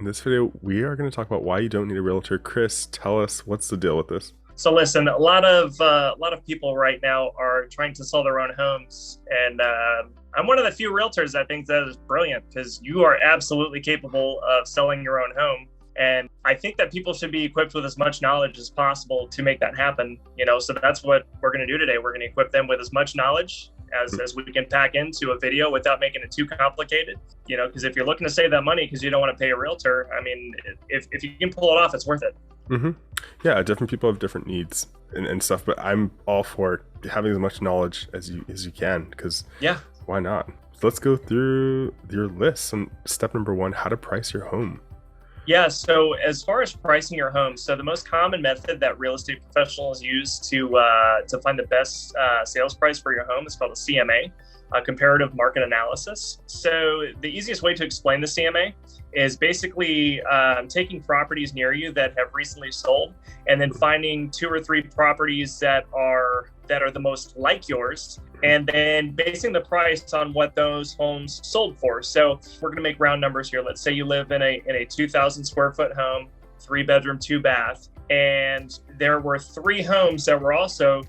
In this video, we are going to talk about why you don't need a realtor. Chris, tell us what's the deal with this. So listen, a lot of people right now are trying to sell their own homes, and I'm one of the few realtors that think that is brilliant because you are absolutely capable of selling your own home. And I think that people should be equipped with as much knowledge as possible to make that happen. So that's what we're going to do today. We're going to equip them with as much knowledge as we can pack into a video without making it too complicated. Because if you're looking to save that money because you don't want to pay a realtor, I mean, if you can pull it off, it's worth it. Mm-hmm. Yeah, different people have different needs and stuff, but I'm all for having as much knowledge as you can, because why not? So let's go through your list. And step number 1, how to price your home. Yeah, so as far as pricing your home, so the most common method that real estate professionals use to find the best sales price for your home is called a CMA, comparative market analysis. So the easiest way to explain the CMA is basically taking properties near you that have recently sold, and then finding 2 or 3 properties that are the most like yours, and then basing the price on what those homes sold for. So we're going to make round numbers here. Let's say you live in a 2,000 square foot home, 3 bedroom, 2 bath, and there were 3 homes that were also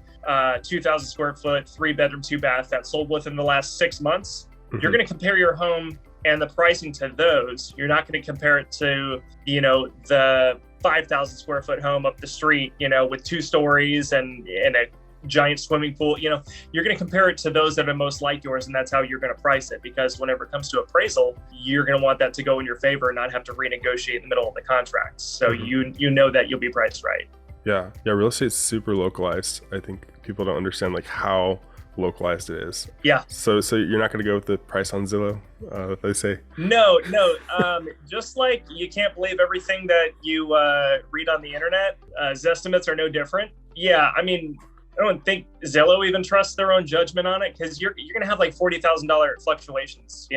2,000 square foot, 3 bedroom, 2 bath that sold within the last 6 months. You're going to compare your home and the pricing to those. You're not going to compare it to, the 5,000 square foot home up the street, with 2 stories and a giant swimming pool. You're going to compare it to those that are most like yours, and that's how you're going to price it. Because whenever it comes to appraisal, you're going to want that to go in your favor and not have to renegotiate in the middle of the contract. So you know that you'll be priced right. Yeah. Real estate's super localized. I think people don't understand how localized it is. Yeah. So you're not going to go with the price on Zillow, they say? No. Just like you can't believe everything that you read on the internet, Zestimates are no different. Yeah, I mean, I don't think Zillow even trusts their own judgment on it, because you're going to have like $40,000 fluctuations,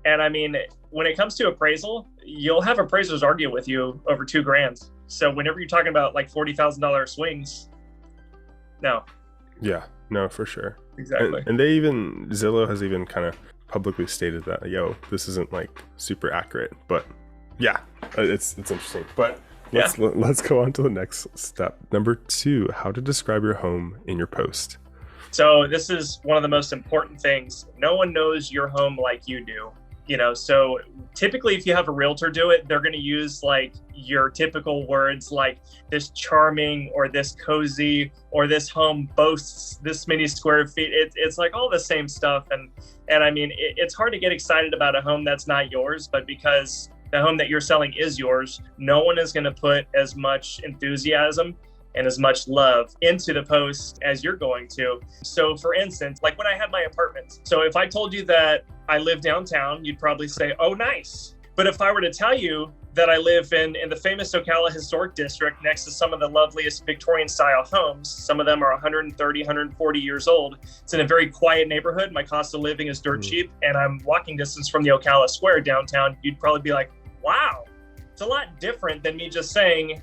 And I mean, when it comes to appraisal, you'll have appraisers argue with you over $2,000. So whenever you're talking about like $40,000 swings, no. Yeah, no, for sure. Exactly. And Zillow has even kind of publicly stated that, this isn't like super accurate, but yeah, it's interesting. But let's go on to the next step. Number 2, how to describe your home in your post. So this is one of the most important things. No one knows your home like you do. So typically if you have a realtor do it, they're going to use like your typical words like this charming or this cozy or this home boasts this many square feet. It's like all the same stuff. And I mean, it's hard to get excited about a home that's not yours, but because the home that you're selling is yours, no one is going to put as much enthusiasm and as much love into the post as you're going to. So for instance, like when I had my apartment, so if I told you that I live downtown, you'd probably say, oh, nice. But if I were to tell you that I live in the famous Ocala Historic District next to some of the loveliest Victorian style homes, some of them are 130, 140 years old. It's in a very quiet neighborhood. My cost of living is dirt cheap, and I'm walking distance from the Ocala Square downtown. You'd probably be like, wow, it's a lot different than me just saying,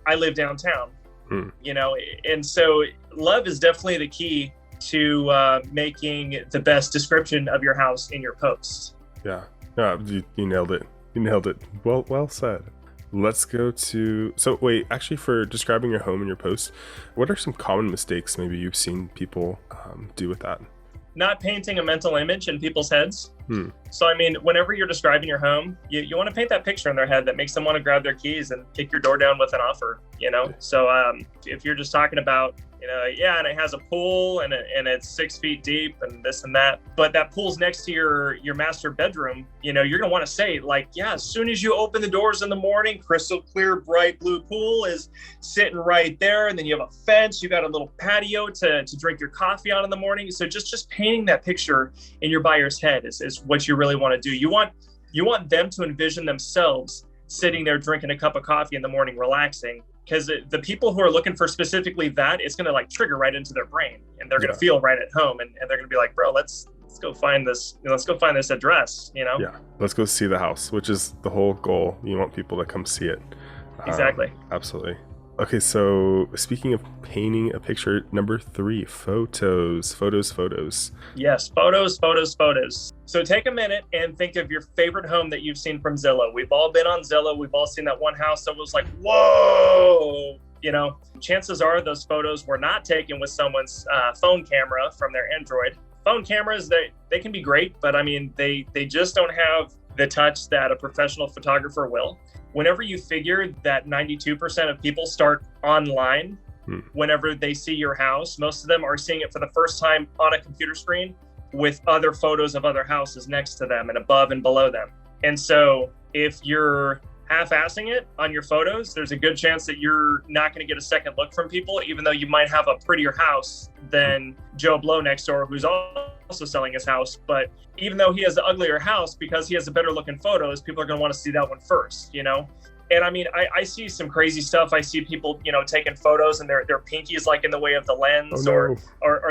I live downtown. And so love is definitely the key to making the best description of your house in your post. Yeah, no, you nailed it. You nailed it. Well said. Let's go to, so wait, actually for describing your home in your post, what are some common mistakes maybe you've seen people do with that? Not painting a mental image in people's heads. So, I mean, whenever you're describing your home, you want to paint that picture in their head that makes them want to grab their keys and kick your door down with an offer, So if you're just talking about, and it has a pool and it's 6 feet deep and this and that, but that pool's next to your master bedroom, you're going to want to say like, yeah, as soon as you open the doors in the morning, crystal clear, bright blue pool is sitting right there. And then you have a fence, you got a little patio to drink your coffee on in the morning. So just painting that picture in your buyer's head is what you really want to do. You want them to envision themselves sitting there drinking a cup of coffee in the morning, relaxing, because the people who are looking for specifically that, it's going to like trigger right into their brain, and they're going to feel right at home, and they're going to be like, bro, let's go find this. Let's go find this address. Yeah, let's go see the house, which is the whole goal. You want people to come see it. Exactly. Absolutely. Okay, so speaking of painting a picture, number 3, photos. Yes, photos. So take a minute and think of your favorite home that you've seen from Zillow. We've all been on Zillow. We've all seen that one house that was like, whoa, chances are those photos were not taken with someone's phone camera from their Android. Phone cameras, they can be great, but I mean, they just don't have the touch that a professional photographer will. Whenever you figure that 92% of people start online, whenever they see your house, most of them are seeing it for the first time on a computer screen with other photos of other houses next to them and above and below them. And so if you're half-assing it on your photos, there's a good chance that you're not going to get a second look from people, even though you might have a prettier house than Joe Blow next door, who's also selling his house. But even though he has an uglier house, because he has a better looking photos, people are going to want to see that one first, And I mean, I see some crazy stuff. I see people, taking photos and their pinkies like in the way of the lens, or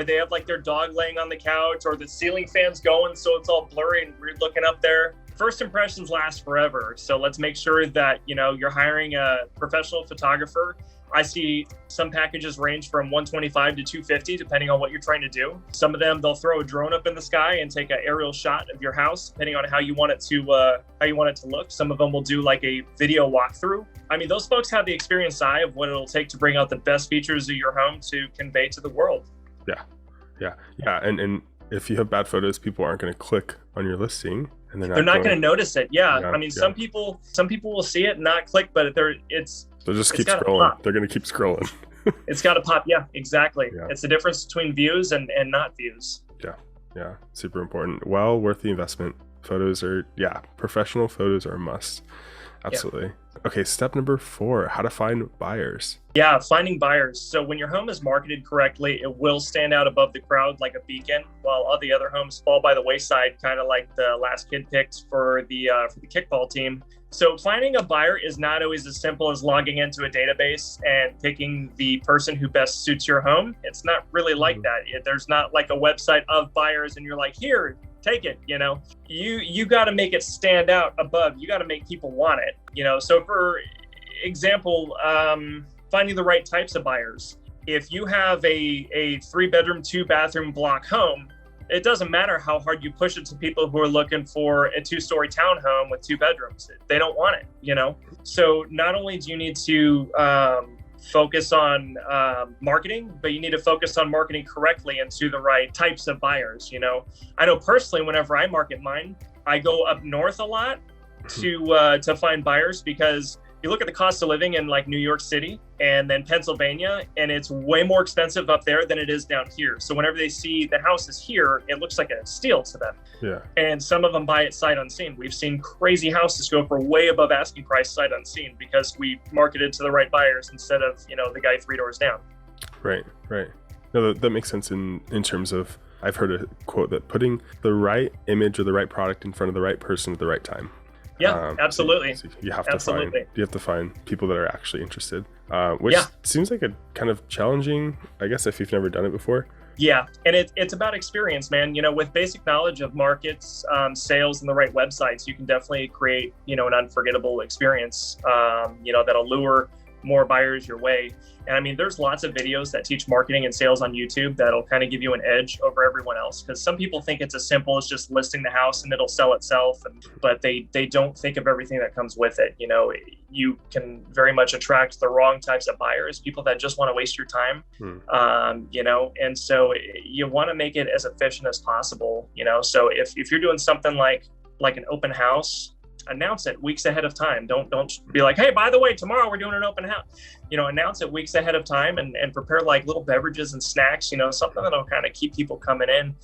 they have like their dog laying on the couch, or the ceiling fan's going so it's all blurry and weird looking up there. First impressions last forever. So let's make sure that, you're hiring a professional photographer. I see some packages range from $125 to $250, depending on what you're trying to do. Some of them, they'll throw a drone up in the sky and take an aerial shot of your house, depending on how you want it to look. Some of them will do like a video walkthrough. I mean, those folks have the experienced eye of what it'll take to bring out the best features of your home to convey to the world. Yeah. And if you have bad photos, people aren't going to click on your listing. And they're not going to notice it. I mean, some people will see it and not click, but they'll just keep scrolling. They're going to keep scrolling. It's got to pop. Yeah, exactly. Yeah. It's the difference between views and not views. Yeah. Super important. Well worth the investment. Professional photos are a must. Absolutely. Yeah. Okay, step number 4, how to find buyers. Yeah, finding buyers. So when your home is marketed correctly, it will stand out above the crowd like a beacon, while all the other homes fall by the wayside, kind of like the last kid picked for the kickball team. So finding a buyer is not always as simple as logging into a database and picking the person who best suits your home. It's not really like that. There's not like a website of buyers and you're like, here, take it. You got to make it stand out above. You got to make people want it. So for example, finding the right types of buyers. If you have a 3-bedroom, 2-bathroom block home, it doesn't matter how hard you push it to people who are looking for a 2-story townhome with 2 bedrooms. They don't want it, So not only do you need to focus on marketing, but you need to focus on marketing correctly and to the right types of buyers. I know personally, whenever I market mine, I go up north a lot to find buyers, because you look at the cost of living in like New York City and then Pennsylvania, and it's way more expensive up there than it is down here. So whenever they see the houses here, it looks like a steal to them. Yeah. And some of them buy it sight unseen. We've seen crazy houses go for way above asking price sight unseen because we marketed to the right buyers instead of, the guy 3 doors down. Right. No, that makes sense in terms of, I've heard a quote that putting the right image or the right product in front of the right person at the right time. Yeah, absolutely. So you have to find people that are actually interested, which seems like a kind of challenging, I guess, if you've never done it before. Yeah, and it's about experience, man. With basic knowledge of markets, sales, and the right websites, you can definitely create, an unforgettable experience, that'll lure more buyers your way. And I mean, there's lots of videos that teach marketing and sales on YouTube that'll kind of give you an edge over everyone else, because some people think it's as simple as just listing the house and it'll sell itself, but they don't think of everything that comes with it. You can very much attract the wrong types of buyers, people that just want to waste your time, and so you want to make it as efficient as possible. So if you're doing something like an open house, announce it weeks ahead of time. Don't be like, hey, by the way, tomorrow we're doing an open house. Announce it weeks ahead of time and prepare like little beverages and snacks, something that'll kind of keep people coming in.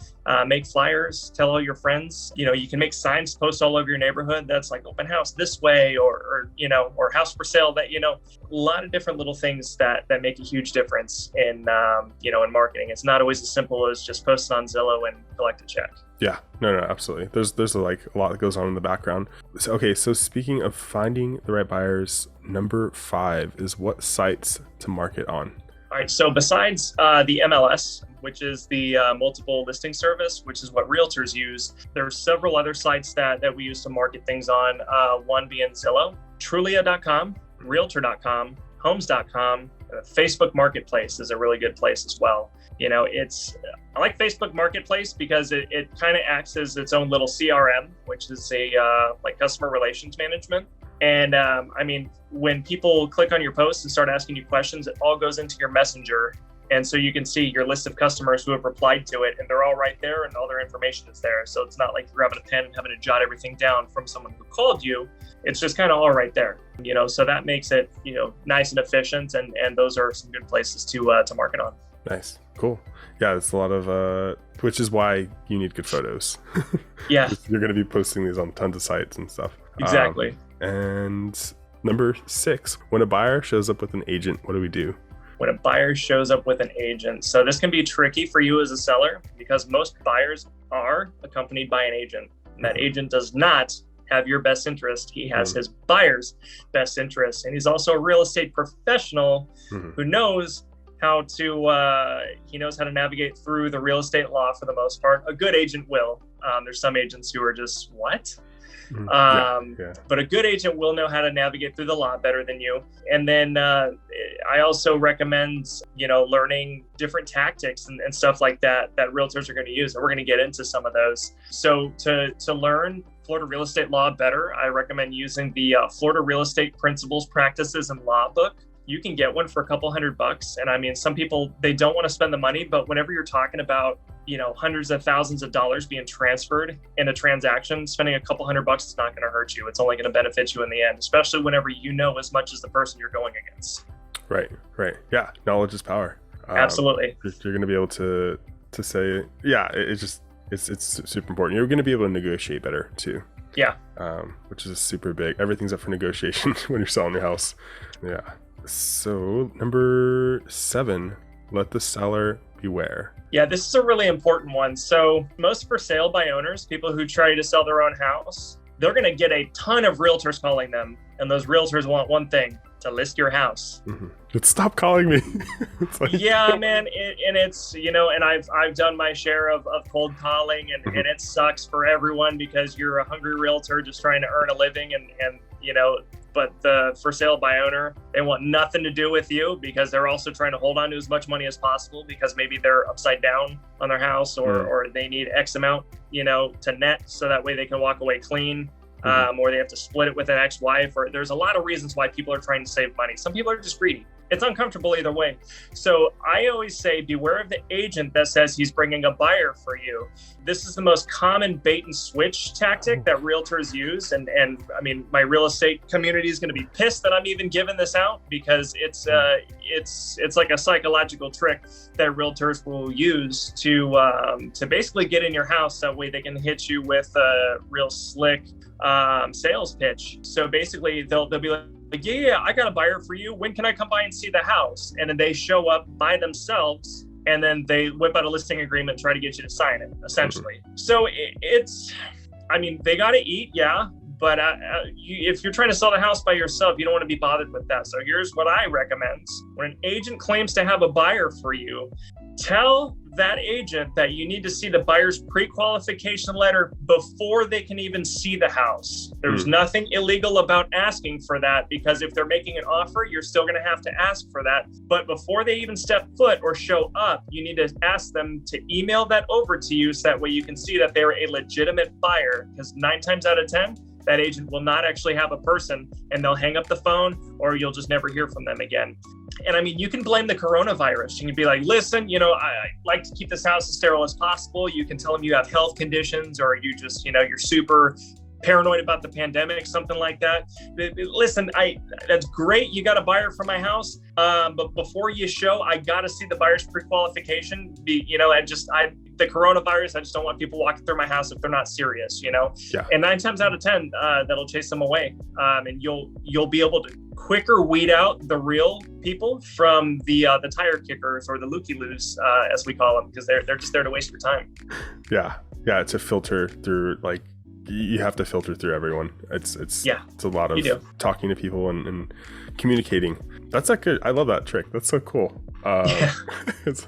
Make flyers, tell all your friends. You can make signs, post all over your neighborhood that's like open house this way, or house for sale. That a lot of different little things that make a huge difference in in marketing. It's not always as simple as just post on Zillow and collect a check. Yeah, no, absolutely. There's like a lot that goes on in the background. So speaking of finding the right buyers, number 5 is what sites to market on. All right. So besides the MLS, which is the multiple listing service, which is what realtors use, there are several other sites that we use to market things on. One being Zillow, Trulia.com, Realtor.com, homes.com. Facebook Marketplace is a really good place as well. I like Facebook Marketplace because it kind of acts as its own little CRM, which is like customer relations management. And when people click on your posts and start asking you questions, it all goes into your messenger. And so you can see your list of customers who have replied to it, and they're all right there and all their information is there. So it's not like you're grabbing a pen and having to jot everything down from someone who called you. It's just kind of all right there, so that makes it, nice and efficient. And those are some good places to market on. Nice. Cool. Yeah, it's a lot of, which is why you need good photos. Yeah. You're going to be posting these on tons of sites and stuff. Exactly. And number 6, when a buyer shows up with an agent, what do we do? When a buyer shows up with an agent. So this can be tricky for you as a seller because most buyers are accompanied by an agent. And that agent does not have your best interest. He has his buyer's best interest. And he's also a real estate professional who knows how to navigate through the real estate law for the most part. A good agent will. There's some agents who are just, what? But a good agent will know how to navigate through the law better than you. And then I also recommend, learning different tactics and stuff like that realtors are going to use. And we're going to get into some of those. So to learn Florida real estate law better, I recommend using the Florida Real Estate Principles, Practices, and Law book. You can get one for a couple $100. And some people, they don't want to spend the money, but whenever you're talking about, hundreds of thousands of dollars being transferred in a transaction, spending a couple $100 is not going to hurt you. It's only going to benefit you in the end, especially whenever you know as much as the person you're going against. Right. Yeah. Knowledge is power. Absolutely. You're going to be able to say, it's super important. You're going to be able to negotiate better too. Yeah. Which is super big. Everything's up for negotiation when you're selling your house. Yeah. So number 7, let the seller beware. Yeah, this is a really important one. So most for sale by owners, people who try to sell their own house, they're going to get a ton of realtors calling them. And those realtors want one thing, to list your house. But stop calling me. Yeah, man. It's, and I've done my share of cold calling and it sucks for everyone because you're a hungry realtor just trying to earn a living and but the for sale by owner, they want nothing to do with you because they're also trying to hold on to as much money as possible because maybe they're upside down on their house or they need X amount, to net so that way they can walk away clean. Or they have to split it with an ex-wife, or there's a lot of reasons why people are trying to save money. Some people are just greedy. It's uncomfortable either way. So I always say, beware of the agent that says he's bringing a buyer for you. This is the most common bait and switch tactic that realtors use. And my real estate community is going to be pissed that I'm even giving this out because it's like a psychological trick that realtors will use to basically get in your house. That way they can hit you with a real slick sales pitch. So basically they'll be like, yeah, I got a buyer for you. When can I come by and see the house? And then they show up by themselves and then they whip out a listing agreement and try to get you to sign it, essentially. So they got to eat, yeah. But if you're trying to sell the house by yourself, you don't want to be bothered with that. So here's what I recommend. When an agent claims to have a buyer for you, tell that agent that you need to see the buyer's pre-qualification letter before they can even see the house. There's nothing illegal about asking for that because if they're making an offer, you're still going to have to ask for that. But before they even step foot or show up, you need to ask them to email that over to you so that way you can see that they're a legitimate buyer, because 9 times out of 10, that agent will not actually have a person and they'll hang up the phone or you'll just never hear from them again. And you can blame the coronavirus. You can be like, listen, I like to keep this house as sterile as possible. You can tell them you have health conditions or you just, you're super paranoid about the pandemic, something like that. Listen, that's great. You got a buyer for my house. But before you show, I got to see the buyer's pre-qualification. The coronavirus, I just don't want people walking through my house if they're not serious, Yeah. And 9 times out of 10, that'll chase them away. And you'll be able to quicker weed out the real people from the tire kickers or the looky-loos, as we call them, because they're just there to waste your time. Yeah. To filter through, you have to filter through everyone. It's a lot of talking to people and communicating. That's good. I love that trick. That's so cool. It's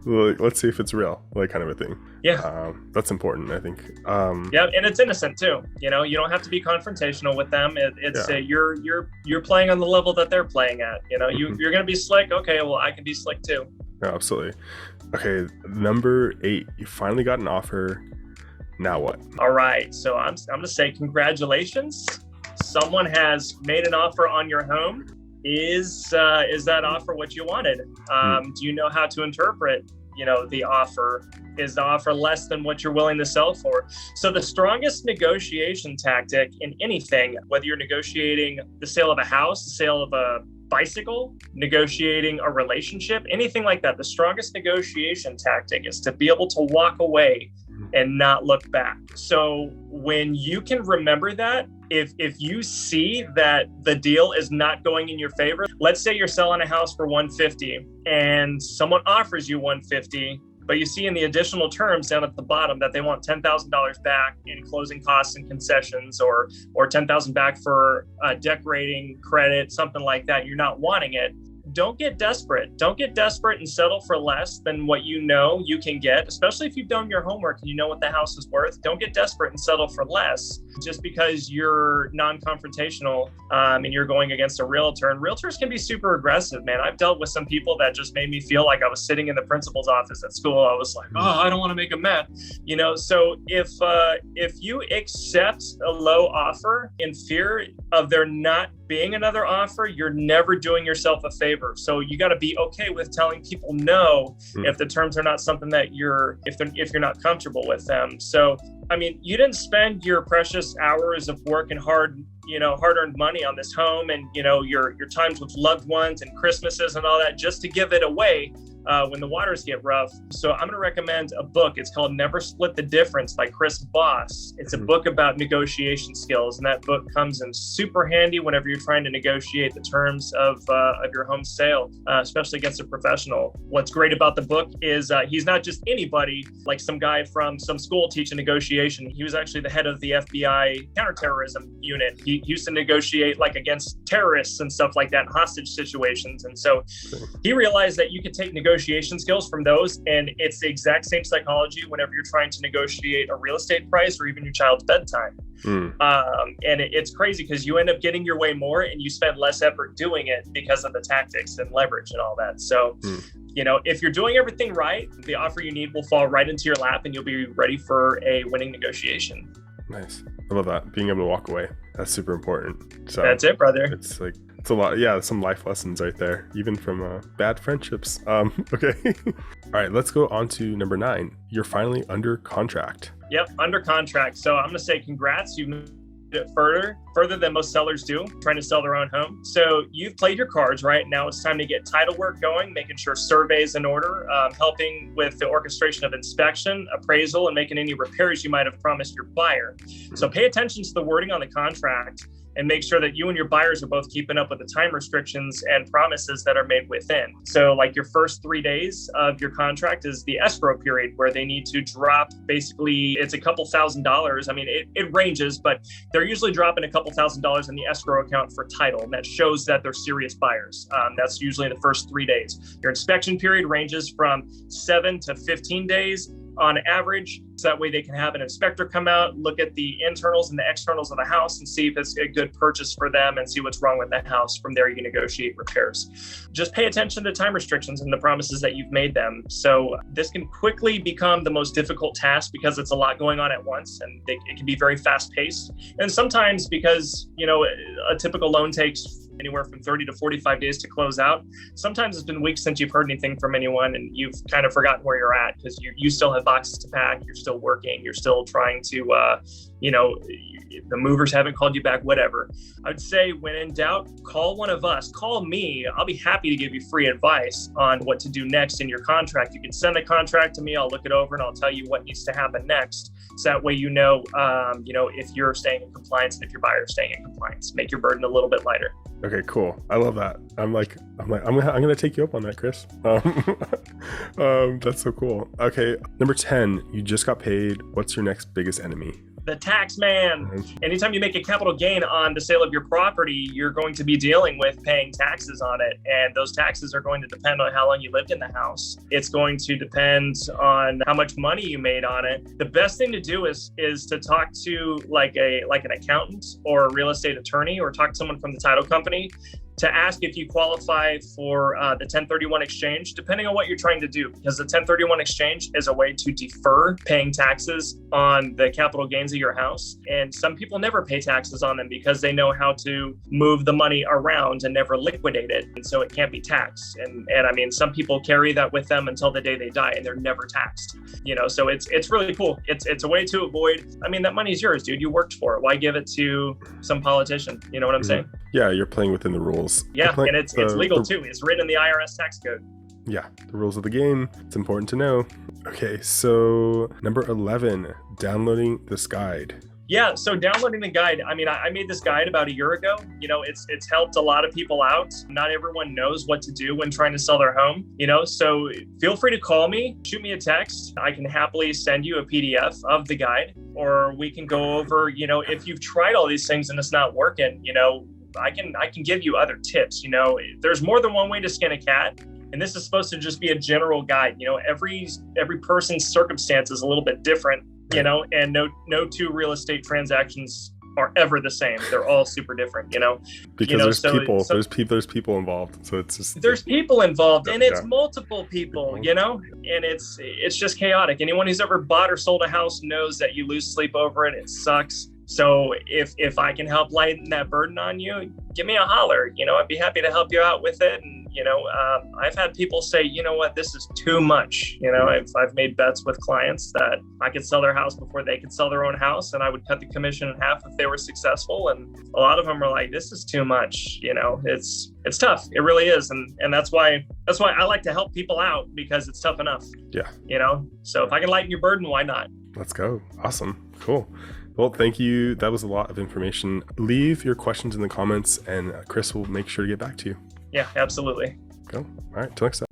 let's see if it's real, like kind of a thing. Yeah. That's important, I think. Yeah, and it's innocent too. You know, you don't have to be confrontational with them. It's you're playing on the level that they're playing at. You know, you're gonna be slick. Okay, well, I can be slick too. Yeah, absolutely. Okay, number 8. You finally got an offer. Now what? All right, so I'm gonna say congratulations. Someone has made an offer on your home. Is that offer what you wanted? Do you know how to interpret, the offer? Is the offer less than what you're willing to sell for? So the strongest negotiation tactic in anything, whether you're negotiating the sale of a house, the sale of a bicycle, negotiating a relationship, anything like that, the strongest negotiation tactic is to be able to walk away and not look back. So when you can remember that, if you see that the deal is not going in your favor, let's say you're selling a house for $150 and someone offers you $150, but you see in the additional terms down at the bottom that they want $10,000 back in closing costs and concessions, or $10,000 back for decorating credit, something like that. You're not wanting it. Don't get desperate. Don't get desperate and settle for less than what you know you can get, especially if you've done your homework and you know what the house is worth. Don't get desperate and settle for less just because you're non-confrontational and you're going against a realtor. And realtors can be super aggressive, man. I've dealt with some people that just made me feel like I was sitting in the principal's office at school. I was like, oh, I don't want to make a mess. So if you accept a low offer in fear of there not being another offer, you're never doing yourself a favor. So you got to be okay with telling people no if the terms are not something that if you're not comfortable with them. So, I mean, you didn't spend your precious hours of working hard-earned money on this home and, your times with loved ones and Christmases and all that just to give it away when the waters get rough. So I'm going to recommend a book. It's called Never Split the Difference by Chris Voss. It's a book about negotiation skills, and that book comes in super handy whenever you're trying to negotiate the terms of your home sale, especially against a professional. What's great about the book is he's not just anybody, like some guy from some school teaching negotiation. He was actually the head of the FBI counterterrorism unit. He used to negotiate like against terrorists and stuff like that in hostage situations. And so he realized that you could take negotiation skills from those, and it's the exact same psychology whenever you're trying to negotiate a real estate price or even your child's bedtime. And it's crazy because you end up getting your way more and you spend less effort doing it because of the tactics and leverage and all that. So, if you're doing everything right, the offer you need will fall right into your lap and you'll be ready for a winning negotiation. Nice. I love that. Being able to walk away. That's super important. So that's it, brother. It's a lot. Yeah, some life lessons right there, even from bad friendships. Okay. All right, let's go on to number 9. You're finally under contract. Yep, under contract. So I'm going to say congrats. You've moved it further than most sellers do, trying to sell their own home. So you've played your cards, right? Now it's time to get title work going, making sure surveys in order, helping with the orchestration of inspection, appraisal, and making any repairs you might have promised your buyer. So pay attention to the wording on the contract and make sure that you and your buyers are both keeping up with the time restrictions and promises that are made within. So like your first 3 days of your contract is the escrow period where they need to drop, basically it's a couple $1,000s. I mean, it ranges, but they're usually dropping a couple $1,000s in the escrow account for title. And that shows that they're serious buyers. That's usually the first 3 days. Your inspection period ranges from 7 to 15 days on average. So that way they can have an inspector come out, look at the internals and the externals of the house and see if it's a good purchase for them and see what's wrong with the house. From there, you negotiate repairs. Just pay attention to time restrictions and the promises that you've made them. So this can quickly become the most difficult task because it's a lot going on at once and it can be very fast paced. And sometimes because, a typical loan takes anywhere from 30 to 45 days to close out. Sometimes it's been weeks since you've heard anything from anyone and you've kind of forgotten where you're at because you still have boxes to pack, you're still working, you're still trying to, the movers haven't called you back, whatever. I'd say when in doubt, call one of us, call me. I'll be happy to give you free advice on what to do next in your contract. You can send the contract to me, I'll look it over and I'll tell you what needs to happen next. So that way, if you're staying in compliance and if your buyer is staying in compliance, make your burden a little bit lighter. Okay, cool. I love that. I'm gonna take you up on that, Chris. That's so cool. Okay, number 10. You just got paid. What's your next biggest enemy? the tax man. Anytime you make a capital gain on the sale of your property, you're going to be dealing with paying taxes on it. And those taxes are going to depend on how long you lived in the house. It's going to depend on how much money you made on it. The best thing to do is to talk to like an accountant or a real estate attorney, or talk to someone from the title company to ask if you qualify for the 1031 exchange, depending on what you're trying to do, because the 1031 exchange is a way to defer paying taxes on the capital gains of your house. And some people never pay taxes on them because they know how to move the money around and never liquidate it. And so it can't be taxed. And I mean, some people carry that with them until the day they die and they're never taxed, so it's really cool. It's a way to avoid, I mean, that money's yours, dude. You worked for it. Why give it to some politician? You know what I'm saying? Yeah, you're playing within the rules. Yeah, and it's legal too. It's written in the IRS tax code. Yeah, the rules of the game. It's important to know. Okay, so number 11, downloading this guide. Yeah, so downloading the guide. I mean, I made this guide about a year ago. It's helped a lot of people out. Not everyone knows what to do when trying to sell their home, so feel free to call me, shoot me a text. I can happily send you a PDF of the guide, or we can go over, if you've tried all these things and it's not working, I can give you other tips. There's more than one way to skin a cat. And this is supposed to just be a general guide. Every person's circumstance is a little bit different, and no two real estate transactions are ever the same. They're all super different, Because there's people involved. So it's just there's people involved, and it's multiple people, and it's just chaotic. Anyone who's ever bought or sold a house knows that you lose sleep over it. It sucks. So if I can help lighten that burden on you, give me a holler. I'd be happy to help you out with it. And I've had people say, this is too much. I've made bets with clients that I could sell their house before they could sell their own house, and I would cut the commission in half if they were successful. And a lot of them are like, this is too much. It's tough. It really is, and that's why I like to help people out, because it's tough enough. Yeah. So if I can lighten your burden, why not? Let's go. Awesome. Cool. Well, thank you. That was a lot of information. Leave your questions in the comments, and Chris will make sure to get back to you. Yeah, absolutely. Cool. All right. Till next time.